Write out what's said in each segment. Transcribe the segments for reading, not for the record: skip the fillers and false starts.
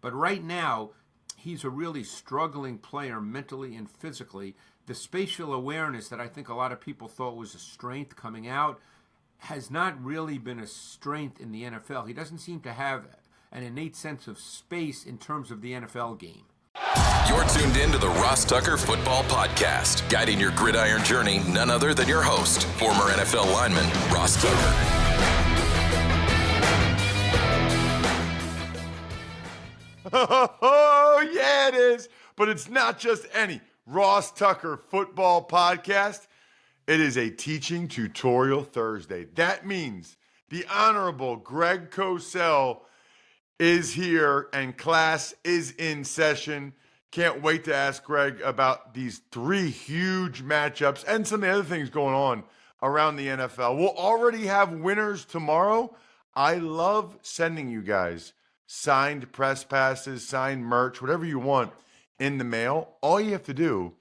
But right now, he's a really struggling player mentally and physically. The spatial awareness that I think a lot of people thought was a strength coming out has not really been a strength in the NFL. He doesn't seem to have an innate sense of space in terms of the NFL game. You're tuned in to the Ross Tucker Football Podcast, guiding your gridiron journey, none other than your host, former NFL lineman, Ross Tucker. Oh, yeah, it is. But it's not just any Ross Tucker Football Podcast. It is a teaching tutorial Thursday. That means the Honorable Greg Cosell is here and class is in session. Can't wait to ask Greg about these three huge matchups and some of the other things going on around the NFL. We'll already have winners tomorrow. I love sending you guys signed press passes, signed merch, whatever you want in the mail. All you have to do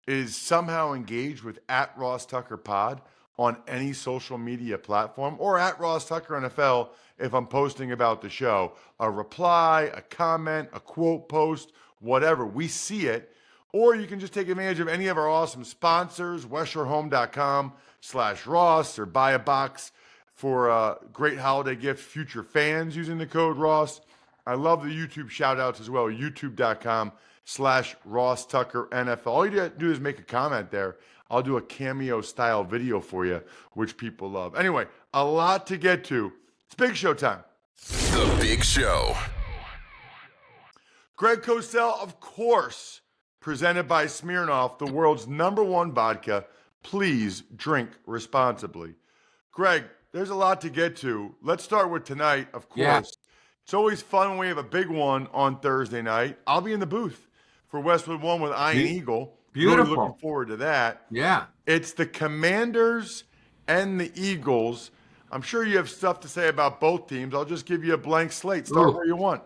is somehow engage with @RossTuckerPod on any social media platform, or @RossTuckerNFL if I'm posting about the show. A reply, a comment, a quote post, whatever. We see it. Or you can just take advantage of any of our awesome sponsors, WesherHome.com/Ross, or buy a box for a great holiday gift, future fans using the code Ross. I love the YouTube shout outs as well, youtube.com/RossTuckerNFL. All you have to do is make a comment there. I'll do a cameo style video for you, which people love. Anyway, a lot to get to. It's Big Show time. The Big Show. Greg Cosell, of course, presented by Smirnoff, the world's #1 vodka. Please drink responsibly. Greg, there's a lot to get to. Let's start with tonight, of course. Yeah. It's always fun when we have a big one on Thursday night. I'll be in the booth for Westwood One with Iron Eagle. Beautiful. Really looking forward to that. Yeah. It's the Commanders and the Eagles. I'm sure you have stuff to say about both teams. I'll just give you a blank slate. Start where you want.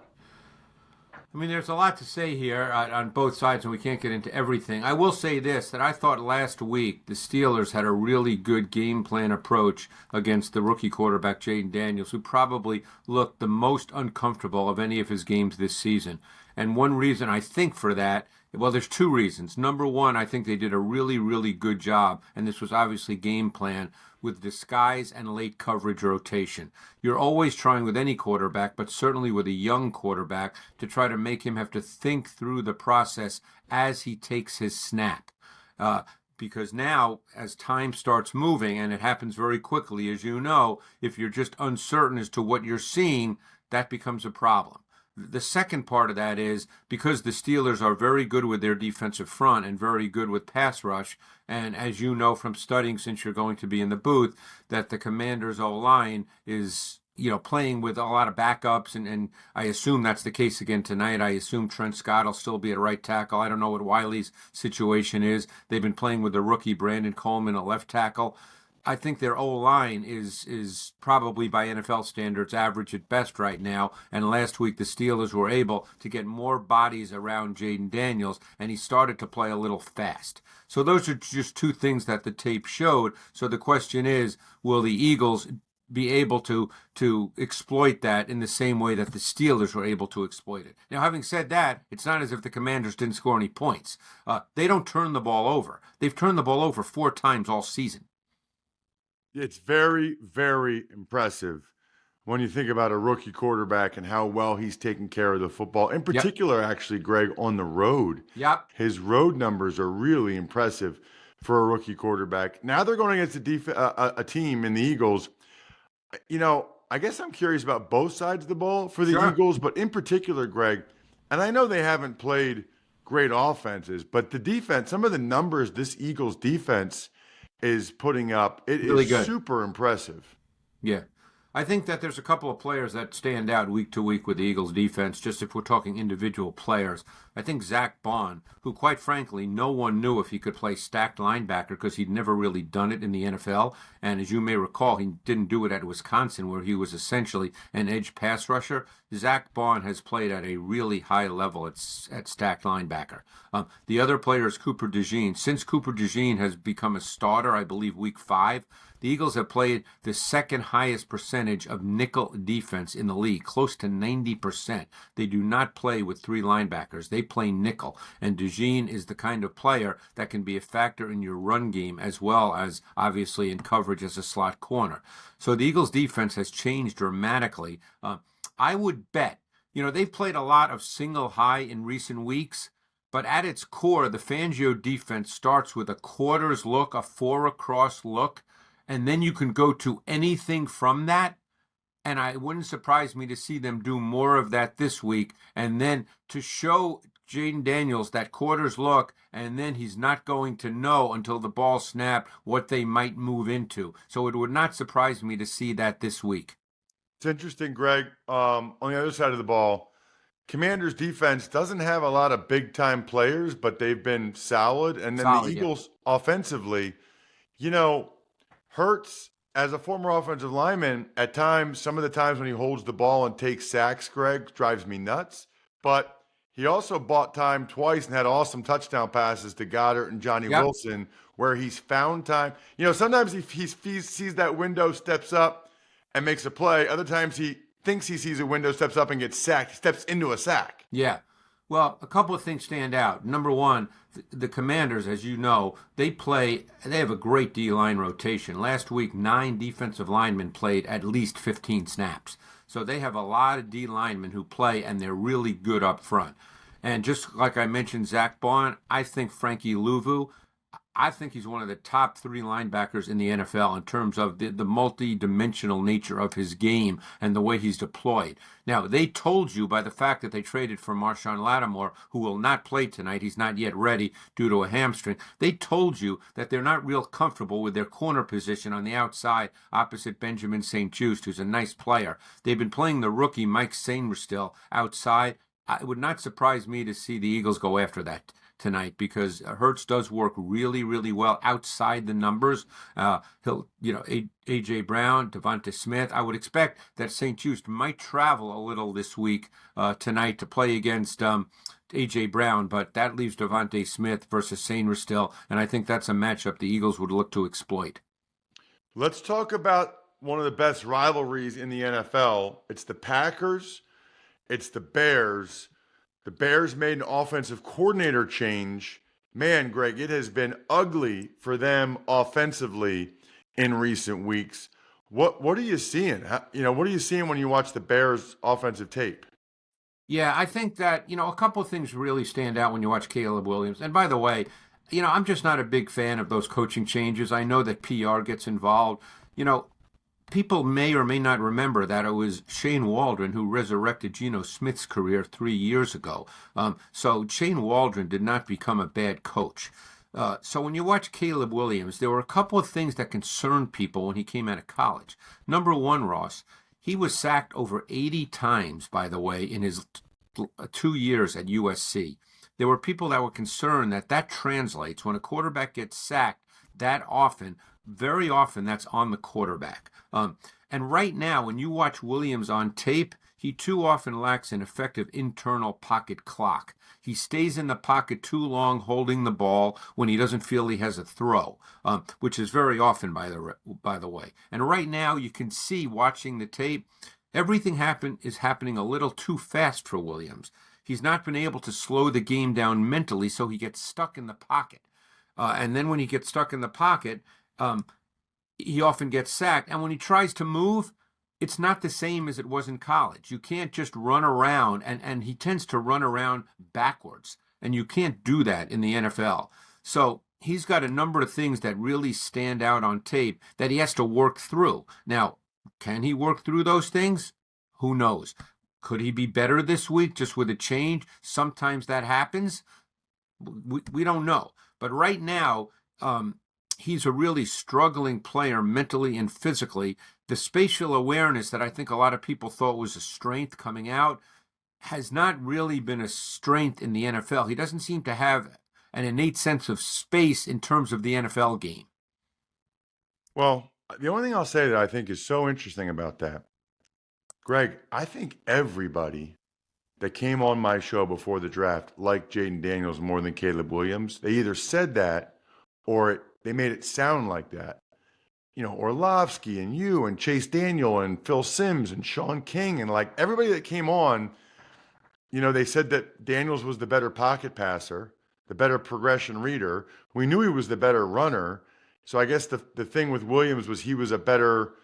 I mean, there's a lot to say here on both sides, and we can't get into everything. I will say this, that I thought last week the Steelers had a really good game plan approach against the rookie quarterback, Jaden Daniels, who probably looked the most uncomfortable of any of his games this season. And one reason I think for that, well, there's two reasons. Number one, I think they did a really, really good job, and this was obviously game plan, with disguise and late coverage rotation. You're always trying with any quarterback, but certainly with a young quarterback, to try to make him have to think through the process as he takes his snap. Because now, as time starts moving, and it happens very quickly, as you know, if you're just uncertain as to what you're seeing, that becomes a problem. The second part of that is because the Steelers are very good with their defensive front and very good with pass rush, and as you know from studying since you're going to be in the booth, that the Commanders' O-line is, playing with a lot of backups, and I assume that's the case again tonight. I assume Trent Scott will still be at right tackle. I don't know what Wiley's situation is. They've been playing with the rookie Brandon Coleman at left tackle. I think their O-line is probably by NFL standards average at best right now. And last week the Steelers were able to get more bodies around Jaden Daniels, and he started to play a little fast. So those are just two things that the tape showed. So the question is, will the Eagles be able to exploit that in the same way that the Steelers were able to exploit it? Now, having said that, it's not as if the Commanders didn't score any points. They don't turn the ball over. They've turned the ball over 4 times all season. It's very, very impressive when you think about a rookie quarterback and how well he's taking care of the football. In particular, actually, Greg, on the road. Yep. His road numbers are really impressive for a rookie quarterback. Now they're going against a team in the Eagles. I guess I'm curious about both sides of the ball for the Eagles, but in particular, Greg, and I know they haven't played great offenses, but the defense, some of the numbers this Eagles defense is putting up, it really is good. Super impressive. Yeah. I think that there's a couple of players that stand out week to week with the Eagles defense, just if we're talking individual players. I think Zach Bond, who quite frankly, no one knew if he could play stacked linebacker because he'd never really done it in the NFL. And as you may recall, he didn't do it at Wisconsin where he was essentially an edge pass rusher. Zach Bond has played at a really high level at stacked linebacker. The other player is Cooper DeJean. Since Cooper DeJean has become a starter, I believe week 5, The Eagles have played the second highest percentage of nickel defense in the league, close to 90%. They do not play with three linebackers. They play nickel. And DeJean is the kind of player that can be a factor in your run game as well as, obviously, in coverage as a slot corner. So the Eagles' defense has changed dramatically. I would bet, they've played a lot of single high in recent weeks. But at its core, the Fangio defense starts with a quarters look, a four across look, and then you can go to anything from that. And it wouldn't surprise me to see them do more of that this week. And then to show Jaden Daniels that quarters look, and then he's not going to know until the ball snapped what they might move into. So it would not surprise me to see that this week. It's interesting, Greg. On the other side of the ball, Commanders defense doesn't have a lot of big-time players, but they've been solid. And then the Eagles offensively, Hurts, as a former offensive lineman, at times, some of the times when he holds the ball and takes sacks, Greg, drives me nuts. But he also bought time twice and had awesome touchdown passes to Goddard and Johnny Wilson, where he's found time. Sometimes he sees that window, steps up, and makes a play. Other times he thinks he sees a window, steps up and gets sacked, steps into a sack. Yeah. Well, a couple of things stand out. Number one, the Commanders, as you know, they have a great D-line rotation. Last week, 9 defensive linemen played at least 15 snaps. So they have a lot of D linemen who play, and they're really good up front. And just like I mentioned, Zach Bond, I think Frankie Louvu, I think he's one of the top 3 linebackers in the NFL in terms of the multi-dimensional nature of his game and the way he's deployed. Now, they told you by the fact that they traded for Marshawn Lattimore, who will not play tonight. He's not yet ready due to a hamstring. They told you that they're not real comfortable with their corner position on the outside opposite Benjamin St. Juste, who's a nice player. They've been playing the rookie Mike Sainristil outside. It would not surprise me to see the Eagles go after that tonight, because Hurts does work really, really well outside the numbers. A.J. Brown, Devonta Smith. I would expect that St. Juste might travel a little this week tonight to play against A.J. Brown, but that leaves Devonta Smith versus Sainristil, and I think that's a matchup the Eagles would look to exploit. Let's talk about one of the best rivalries in the NFL. It's the Packers. It's the Bears. The Bears made an offensive coordinator change. Man, Greg, it has been ugly for them offensively in recent weeks. What are you seeing? What are you seeing when you watch the Bears' offensive tape? Yeah, I think that, a couple of things really stand out when you watch Caleb Williams. And by the way, I'm just not a big fan of those coaching changes. I know that PR gets involved. People may or may not remember that it was Shane Waldron who resurrected Geno Smith's career 3 years ago. So Shane Waldron did not become a bad coach. So when you watch Caleb Williams, there were a couple of things that concerned people when he came out of college. Number one, Ross, he was sacked over 80 times, by the way, in his 2 years at USC. There were people that were concerned that translates. When a quarterback gets sacked that often, very often that's on the quarterback. And right now, when you watch Williams on tape, he too often lacks an effective internal pocket clock. He stays in the pocket too long holding the ball when he doesn't feel he has a throw, which is very often, by the way. And right now, you can see watching the tape, everything is happening a little too fast for Williams. He's not been able to slow the game down mentally, so he gets stuck in the pocket. And then when he gets stuck in the pocket, he often gets sacked. And when he tries to move, it's not the same as it was in college. You can't just run around, and he tends to run around backwards. And you can't do that in the NFL. So he's got a number of things that really stand out on tape that he has to work through. Now, can he work through those things? Who knows? Could he be better this week just with a change? Sometimes that happens. We don't know. But right now, he's a really struggling player mentally and physically. The spatial awareness that I think a lot of people thought was a strength coming out has not really been a strength in the NFL. He doesn't seem to have an innate sense of space in terms of the NFL game. Well, the only thing I'll say that I think is so interesting about that, Greg, I think everybody that came on my show before the draft liked Jaden Daniels more than Caleb Williams. They either said that or they made it sound like that. Orlovsky and you and Chase Daniel and Phil Simms and Sean King and like everybody that came on, they said that Daniels was the better pocket passer, the better progression reader. We knew he was the better runner. So I guess the thing with Williams was he was a better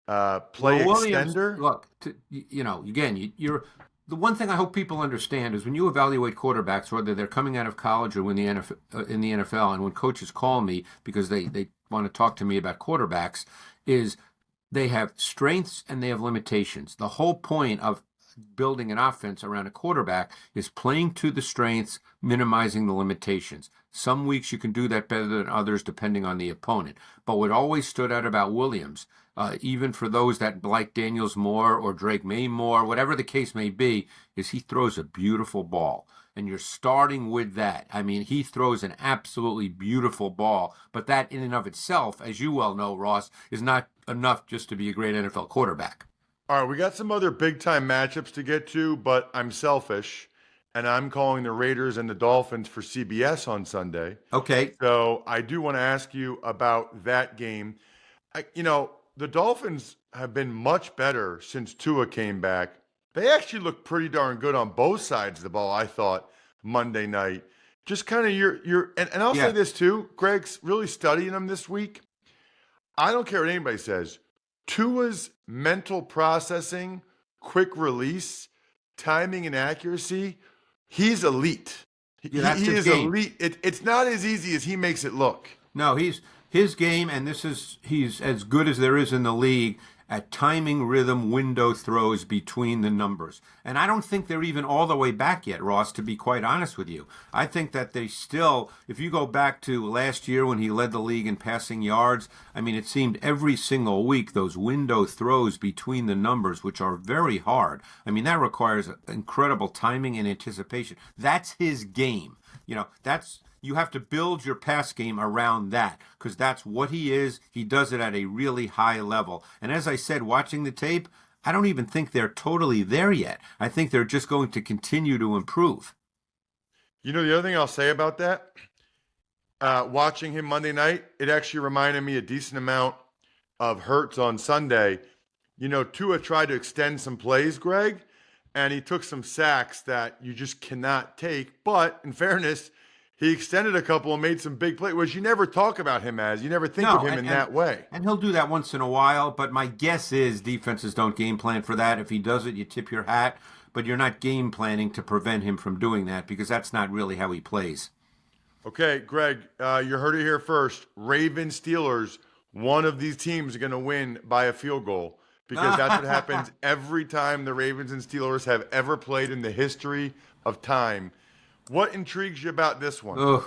play Williams, extender. look, you're the one thing I hope people understand is when you evaluate quarterbacks, whether they're coming out of college or in the NFL, and when coaches call me because they want to talk to me about quarterbacks, is they have strengths and they have limitations. The whole point of building an offense around a quarterback is playing to the strengths, minimizing the limitations. Some weeks you can do that better than others depending on the opponent. But what always stood out about Williams, even for those that like Daniels more or Drake May more, whatever the case may be, is he throws a beautiful ball. And you're starting with that. I mean, he throws an absolutely beautiful ball, but that in and of itself, as you well know, Ross, is not enough just to be a great NFL quarterback. All right, we got some other big-time matchups to get to, but I'm selfish, and I'm calling the Raiders and the Dolphins for CBS on Sunday. Okay. So I do want to ask you about that game. The Dolphins have been much better since Tua came back. They actually look pretty darn good on both sides of the ball, I thought, Monday night. Just kind of and I'll say this too, Greg's really studying them this week. I don't care what anybody says. Tua's mental processing, quick release, timing, and accuracy, he's elite. He is elite. It's not as easy as he makes it look. No, his game, and he's as good as there is in the league at timing, rhythm, window throws between the numbers. And I don't think they're even all the way back yet, Ross, to be quite honest with you. I think that they still, if you go back to last year when he led the league in passing yards, I mean, it seemed every single week those window throws between the numbers, which are very hard. I mean, that requires incredible timing and anticipation. That's his game. You have to build your pass game around that because that's what he is. He does it at a really high level. And as I said, watching the tape, I don't even think they're totally there yet. I think they're just going to continue to improve. The other thing I'll say about that, watching him Monday night, it actually reminded me a decent amount of Hurts on Sunday. Tua tried to extend some plays, Greg, and he took some sacks that you just cannot take. But in fairness, he extended a couple and made some big plays, which you never talk about him as. You never think of him in that way. And he'll do that once in a while, but my guess is defenses don't game plan for that. If he does it, you tip your hat, but you're not game planning to prevent him from doing that because that's not really how he plays. Okay, Greg, you heard it here first. Ravens, Steelers, one of these teams is going to win by a field goal because that's what happens every time the Ravens and Steelers have ever played in the history of time. What intrigues you about this one? Ugh.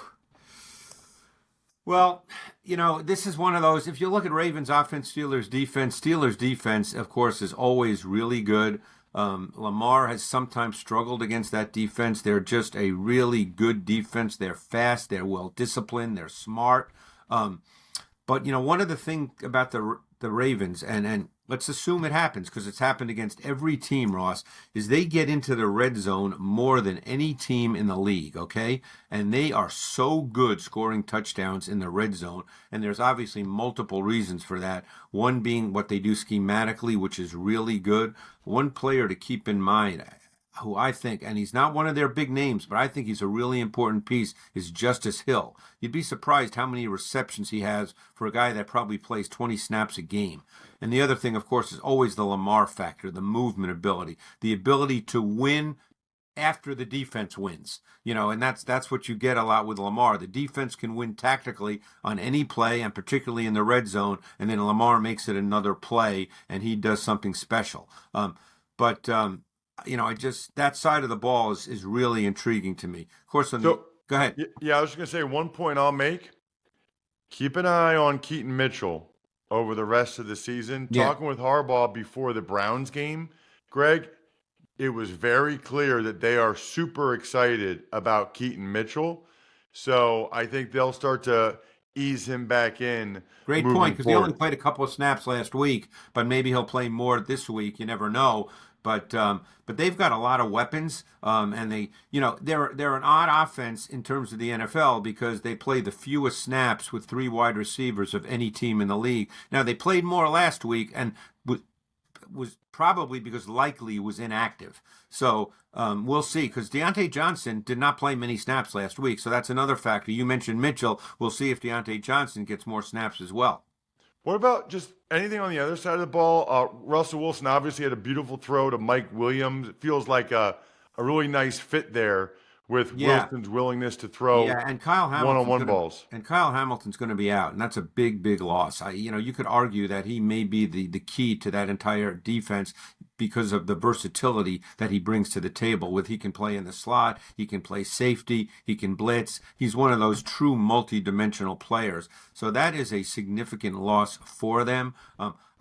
Well, this is one of those, if you look at Ravens offense, Steelers defense, of course, is always really good. Lamar has sometimes struggled against that defense. They're just a really good defense. They're fast. They're well-disciplined. They're smart. But, one of the things about the Ravens, and let's assume it happens because it's happened against every team, Ross, is they get into the red zone more than any team in the league, okay? And they are so good scoring touchdowns in the red zone, and there's obviously multiple reasons for that. One being what they do schematically, which is really good. One player to keep in mind, who I think, and he's not one of their big names, but I think he's a really important piece, is Justice Hill. You'd be surprised how many receptions he has for a guy that probably plays 20 snaps a game. And the other thing, of course, is always the Lamar factor, the movement ability, the ability to win after the defense wins. And that's what you get a lot with Lamar. The defense can win tactically on any play, and particularly in the red zone, and then Lamar makes it another play, and he does something special. That side of the ball is really intriguing to me. Of course, go ahead. Yeah, I was just going to say one point I'll make. Keep an eye on Keaton Mitchell over the rest of the season. Yeah. Talking with Harbaugh before the Browns game, Greg, it was very clear that they are super excited about Keaton Mitchell. So I think they'll start to ease him back in. Great point, because he only played a couple of snaps last week, but maybe he'll play more this week. You never know. But they've got a lot of weapons, and they're an odd offense in terms of the NFL because they play the fewest snaps with 3 wide receivers of any team in the league. Now they played more last week, and was probably because Likely was inactive. So we'll see, because Deontay Johnson did not play many snaps last week, so that's another factor. You mentioned Mitchell. We'll see if Deontay Johnson gets more snaps as well. What about just anything on the other side of the ball? Russell Wilson obviously had a beautiful throw to Mike Williams. It feels like a really nice fit there with Wilson's willingness to throw and Kyle Hamilton's one-on-one balls. And Kyle Hamilton's going to be out, and that's a big, big loss. You could argue that he may be the key to that entire defense because of the versatility that he brings to the table. He can play in the slot, he can play safety, he can blitz. He's one of those true multi-dimensional players. So that is a significant loss for them.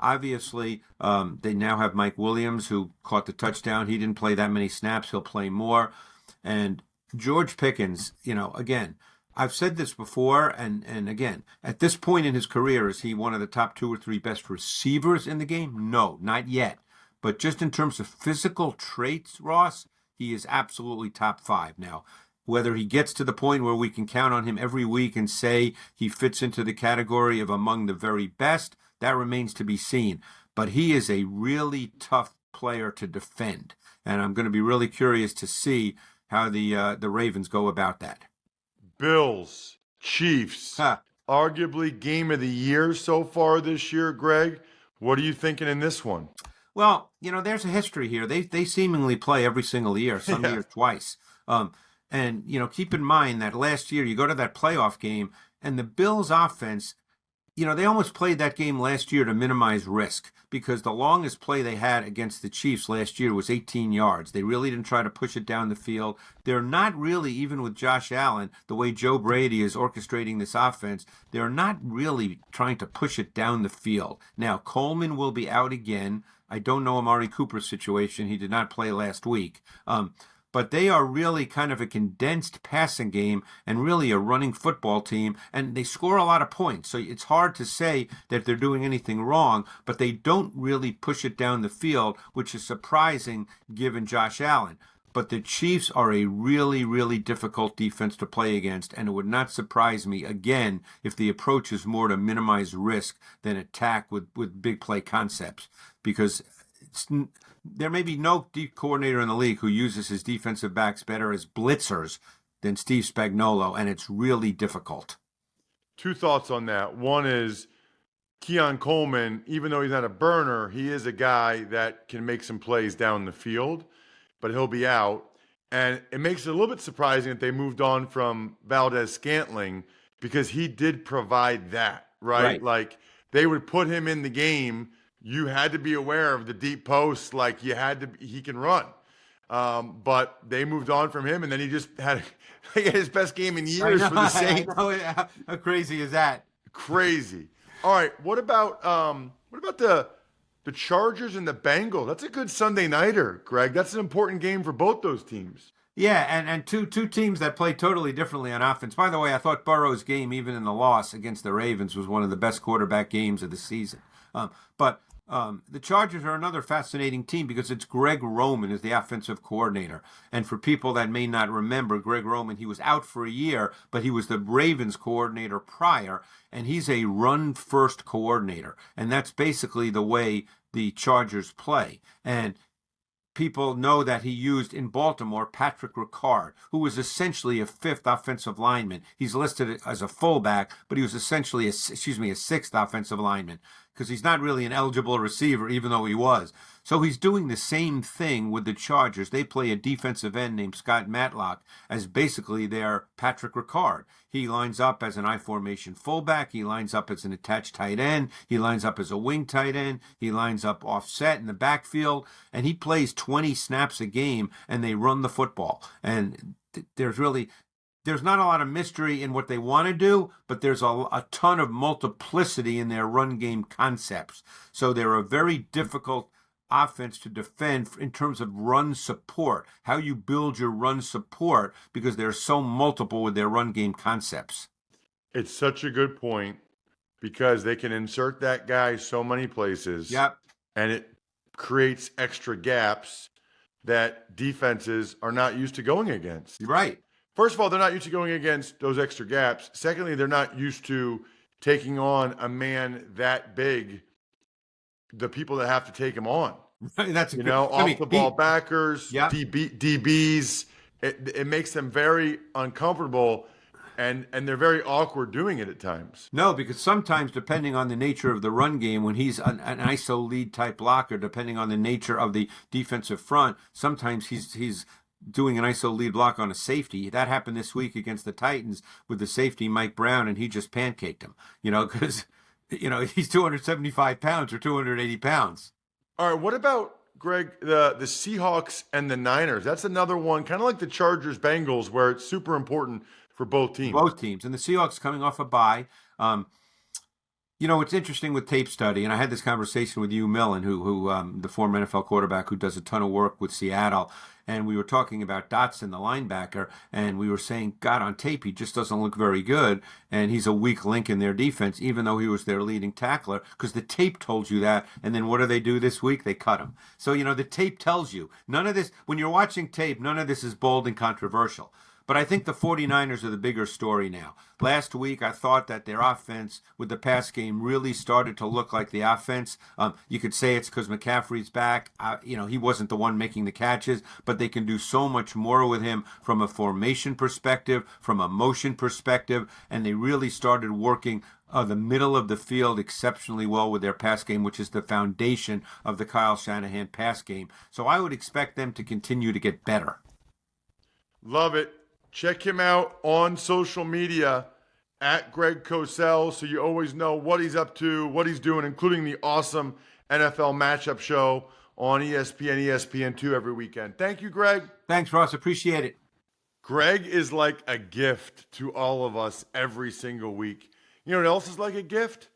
Obviously, they now have Mike Williams, who caught the touchdown. He didn't play that many snaps. He'll play more. And George Pickens, again, I've said this before, and again, at this point in his career, is he one of the top 2 or 3 best receivers in the game? No, not yet. But just in terms of physical traits, Ross, he is absolutely top 5 now. Whether he gets to the point where we can count on him every week and say he fits into the category of among the very best, that remains to be seen. But he is a really tough player to defend, and I'm going to be really curious to see how the Ravens go about that. Bills, Chiefs, arguably game of the year so far this year, Greg. What are you thinking in this one? Well, there's a history here. They seemingly play every single year, some years twice. And keep in mind that last year you go to that playoff game, and the Bills offense, they almost played that game last year to minimize risk, because the longest play they had against the Chiefs last year was 18 yards. They really didn't try to push it down the field. They're not really, even with Josh Allen, the way Joe Brady is orchestrating this offense, they're not really trying to push it down the field. Now, Coleman will be out again. I don't know Amari Cooper's situation. He did not play last week. But they are really kind of a condensed passing game and really a running football team, and they score a lot of points. So it's hard to say that they're doing anything wrong, but they don't really push it down the field, which is surprising given Josh Allen. But the Chiefs are a really, really difficult defense to play against, and it would not surprise me, again, if the approach is more to minimize risk than attack with big play concepts, because there may be no deep coordinator in the league who uses his defensive backs better as blitzers than Steve Spagnuolo, and it's really difficult. 2 thoughts on that. One is Keon Coleman, even though he's not a burner, he is a guy that can make some plays down the field, but he'll be out. And it makes it a little bit surprising that they moved on from Valdez-Scantling, because he did provide that, right? Like, they would put him in the game. You had to be aware of the deep posts, like he can run. But they moved on from him, and then he just had his best game in years for the Saints. How crazy is that? Crazy. All right, what about the Chargers and the Bengals? That's a good Sunday nighter, Greg. That's an important game for both those teams. Yeah, and two teams that play totally differently on offense. By the way, I thought Burrow's game, even in the loss against the Ravens, was one of the best quarterback games of the season. But the Chargers are another fascinating team because it's Greg Roman is the offensive coordinator. And for people that may not remember, Greg Roman, he was out for a year, but he was the Ravens coordinator prior, and he's a run-first coordinator. And that's basically the way the Chargers play. And people know that he used in Baltimore Patrick Ricard, who was essentially a 5th offensive lineman. He's listed as a fullback, but he was essentially a 6th offensive lineman, because he's not really an eligible receiver, even though he was. So he's doing the same thing with the Chargers. They play a defensive end named Scott Matlock as basically their Patrick Ricard. He lines up as an I-formation fullback. He lines up as an attached tight end. He lines up as a wing tight end. He lines up offset in the backfield. And he plays 20 snaps a game, and they run the football. And there's not a lot of mystery in what they want to do, but there's a ton of multiplicity in their run game concepts. So they're a very difficult offense to defend in terms of run support, how you build your run support, because they're so multiple with their run game concepts. It's such a good point, because they can insert that guy so many places. Yep. And creates extra gaps that defenses are not used to going against. You're right. First of all, they're not used to going against those extra gaps. Secondly, they're not used to taking on a man that big, the people that have to take him on. That's a off the ball backers, yeah. DBs. It makes them very uncomfortable, and they're very awkward doing it at times. No, because sometimes, depending on the nature of the run game, when he's an ISO lead type blocker, depending on the nature of the defensive front, sometimes he's doing an ISO lead block on a safety. That happened this week against the Titans with the safety Mike Brown, and he just pancaked him. Because he's 275 pounds or 280 pounds. All right, what about, Greg, the Seahawks and the Niners? That's another one, kind of like the Chargers-Bengals, where it's super important for both teams. Both teams. And the Seahawks coming off a bye. It's interesting with tape study, and I had this conversation with Hugh Millen, who the former NFL quarterback who does a ton of work with Seattle, and we were talking about Dotson, the linebacker, and we were saying, God, on tape, he just doesn't look very good, and he's a weak link in their defense, even though he was their leading tackler, because the tape told you that, and then what do they do this week? They cut him. So, the tape tells you. None of this, when you're watching tape, none of this is bold and controversial. But I think the 49ers are the bigger story now. Last week, I thought that their offense with the pass game really started to look like the offense. You could say it's because McCaffrey's back. He wasn't the one making the catches, but they can do so much more with him from a formation perspective, from a motion perspective, and they really started working the middle of the field exceptionally well with their pass game, which is the foundation of the Kyle Shanahan pass game. So I would expect them to continue to get better. Love it. Check him out on social media at Greg Cosell, so you always know what he's up to, what he's doing, including the awesome NFL matchup show on ESPN, ESPN2 every weekend. Thank you, Greg. Thanks, Ross. Appreciate it. Greg is like a gift to all of us every single week. You know what else is like a gift?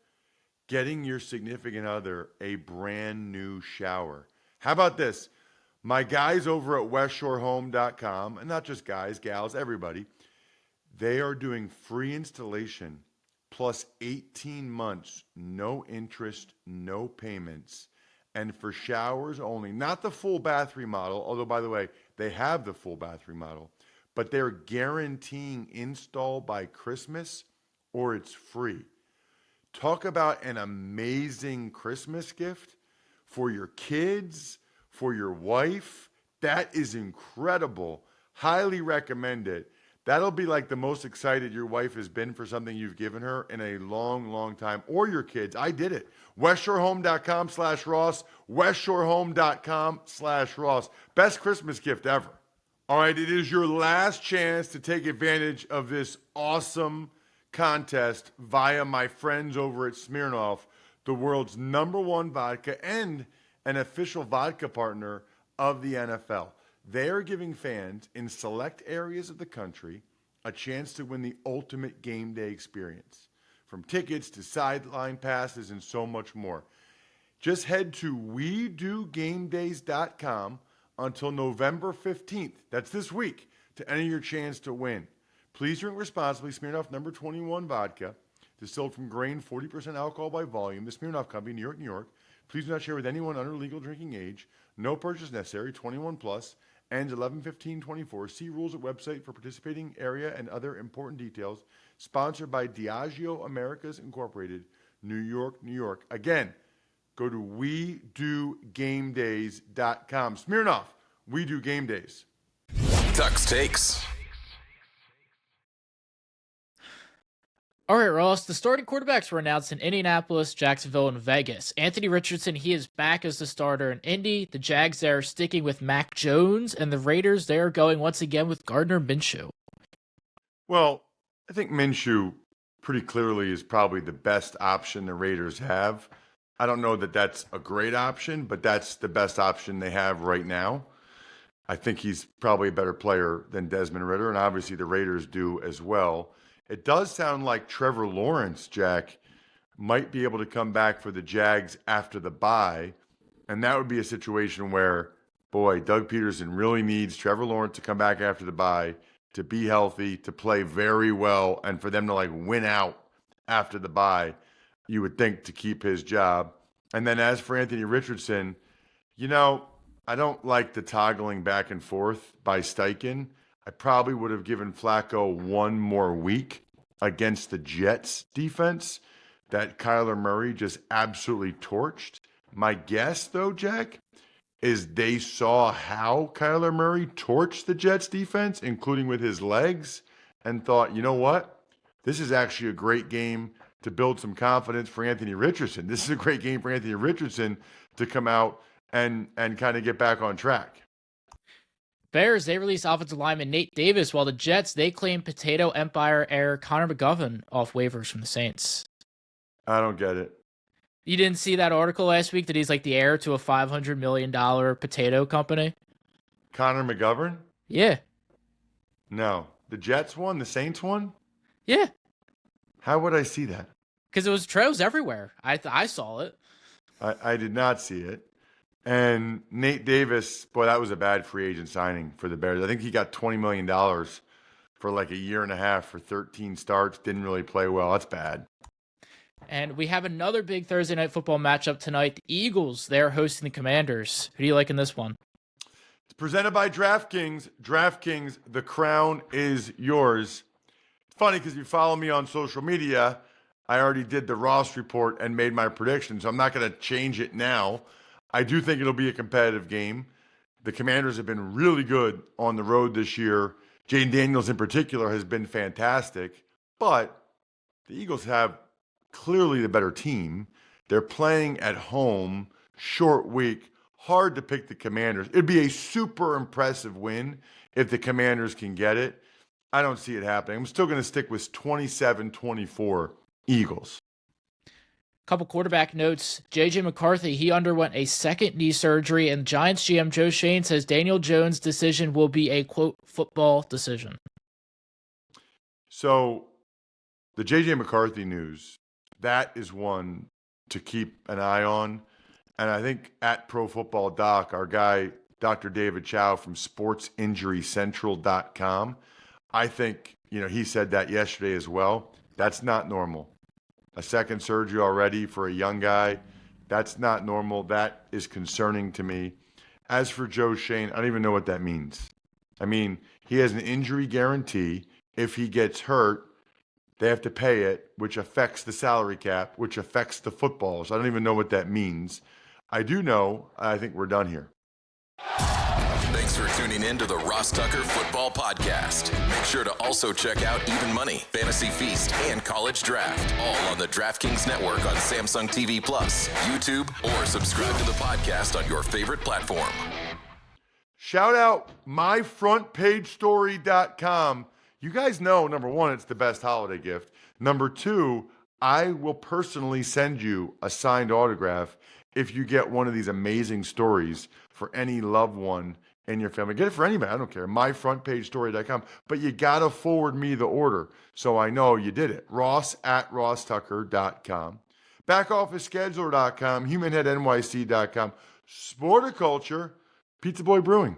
Getting your significant other a brand new shower. How about this? My guys over at westshorehome.com, and not just guys, gals, everybody, they are doing free installation plus 18 months, no interest, no payments, and for showers only. Not the full bath remodel, although, by the way, they have the full bath remodel, but they're guaranteeing install by Christmas or it's free. Talk about an amazing Christmas gift for your kids, for your wife. That is incredible. Highly recommend it. That'll be like the most excited your wife has been for something you've given her in a long, long time. Or your kids. I did it. westshorehome.com/Ross. westshorehome.com/Ross. Best Christmas gift ever. All right, it is your last chance to take advantage of this awesome contest via my friends over at Smirnoff, the world's #1 vodka and an official vodka partner of the NFL. They are giving fans in select areas of the country a chance to win the ultimate game day experience, from tickets to sideline passes and so much more. Just head to WeDoGameDays.com until November 15th, that's this week, to enter your chance to win. Please drink responsibly. Smirnoff number 21 vodka, distilled from grain, 40% alcohol by volume. The Smirnoff Company, New York, New York. Please do not share with anyone under legal drinking age. No purchase necessary. 21 plus. Ends 11/15/24. See rules at website for participating area and other important details. Sponsored by Diageo Americas Incorporated, New York, New York. Again, go to WeDoGameDays.com. Smirnoff, We Do Game Days. Tux Takes. All right, Ross, the starting quarterbacks were announced in Indianapolis, Jacksonville, and Vegas. Anthony Richardson, he is back as the starter in Indy. The Jags, they are sticking with Mac Jones, and the Raiders, they are going once again with Gardner Minshew. Well, I think Minshew pretty clearly is probably the best option the Raiders have. I don't know that that's a great option, but that's the best option they have right now. I think he's probably a better player than Desmond Ridder, and obviously the Raiders do as well. It does sound like Trevor Lawrence, Jack, might be able to come back for the Jags after the bye, and that would be a situation where, boy, Doug Peterson really needs Trevor Lawrence to come back after the bye, to be healthy, to play very well, and for them to win out after the bye, you would think, to keep his job. And then as for Anthony Richardson, I don't like the toggling back and forth by Steichen. I probably would have given Flacco one more week against the Jets defense that Kyler Murray just absolutely torched. My guess, though, Jack, is they saw how Kyler Murray torched the Jets defense, including with his legs, and thought, you know what? This is actually a great game to build some confidence for Anthony Richardson. This is a great game for Anthony Richardson to come out and kind of get back on track. Bears, they released offensive lineman Nate Davis, while the Jets, they claimed Potato Empire heir Connor McGovern off waivers from the Saints. I don't get it. You didn't see that article last week that he's like the heir to a $500 million potato company? Connor McGovern? Yeah. No. The Jets won? The Saints won? Yeah. How would I see that? Because it was trails everywhere. I saw it. I did not see it. And Nate Davis, boy, that was a bad free agent signing for the Bears. I think he got $20 million for like a year and a half for 13 starts. Didn't really play well. That's bad. And we have another big Thursday night football matchup tonight. The Eagles, they're hosting the Commanders. Who do you like in this one? It's presented by DraftKings. DraftKings, the crown is yours. It's funny because if you follow me on social media, I already did the Ross report and made my prediction, so I'm not going to change it now. I do think it'll be a competitive game. The Commanders have been really good on the road this year. Jaden Daniels in particular has been fantastic, but the Eagles have clearly the better team. They're playing at home, short week, hard to pick the Commanders. It'd be a super impressive win if the Commanders can get it. I don't see it happening. I'm still going to stick with 27-24 Eagles. Couple quarterback notes. J.J. McCarthy, he underwent a second knee surgery, and Giants GM Joe Shane says Daniel Jones' decision will be a, quote, football decision. So the J.J. McCarthy news, that is one to keep an eye on. And I think at Pro Football Doc, our guy, Dr. David Chow from sportsinjurycentral.com, I think, he said that yesterday as well. That's not normal. A second surgery already for a young guy, that's not normal. That is concerning to me. As for Joe Shane, I don't even know what that means. I mean, he has an injury guarantee. If he gets hurt, they have to pay it, which affects the salary cap, which affects the football. So I don't even know what that means. I do know, I think we're done here. Thanks for tuning in to the Ross Tucker Football Podcast. Make sure to also check out Even Money, Fantasy Feast, and College Draft, all on the DraftKings Network on Samsung TV Plus, YouTube, or subscribe to the podcast on your favorite platform. Shout out myfrontpagestory.com. You guys know, number one, it's the best holiday gift. Number two, I will personally send you a signed autograph if you get one of these amazing stories for any loved one in your family. Get it for anybody, I don't care. myfrontpagestory.com. But you got to forward me the order so I know you did it. Ross@rosstucker.com. Backoffescheduler.com. HumanHeadNYC.com. Sporticulture. Pizza Boy Brewing.